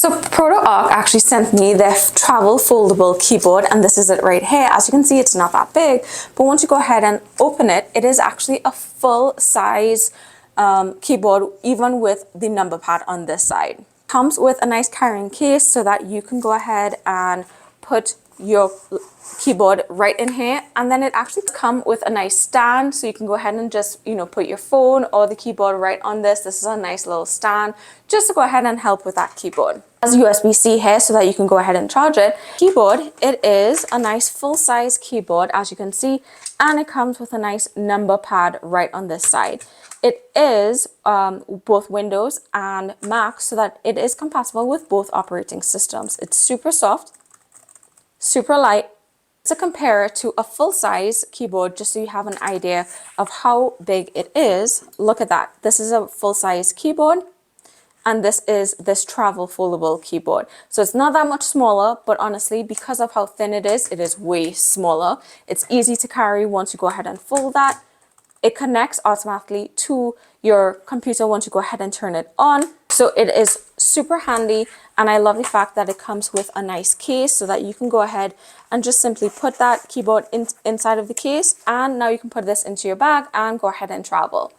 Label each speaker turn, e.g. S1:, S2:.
S1: So ProtoArc actually sent me their travel foldable keyboard, and this is it right here. As you can see, it's not that big, but once you go ahead and open it, it is actually a full size keyboard, even with the number pad on this side. Comes with a nice carrying case so that you can go ahead and put your keyboard right in here, and then it actually comes with a nice stand, so you can go ahead and just put your phone or the keyboard right on this. This is a nice little stand just to go ahead and help with that keyboard. Has USB-C here so that you can go ahead and charge it. Keyboard, it is a nice full-size keyboard, as you can see, and it comes with a nice number pad right on this side. It is both Windows and Mac, so that it is compatible with both operating systems. It's super soft, super light. To compare it to a full-size keyboard, just so you have an idea of how big it is, look at that. This is a full-size keyboard, and this is this travel foldable keyboard. So it's not that much smaller, but honestly, because of how thin it is way smaller. It's easy to carry once you go ahead and fold that. It connects automatically to your computer once you go ahead and turn it on. So it is super handy, and I love the fact that it comes with a nice case so that you can go ahead and just simply put that keyboard inside of the case, and now you can put this into your bag and go ahead and travel.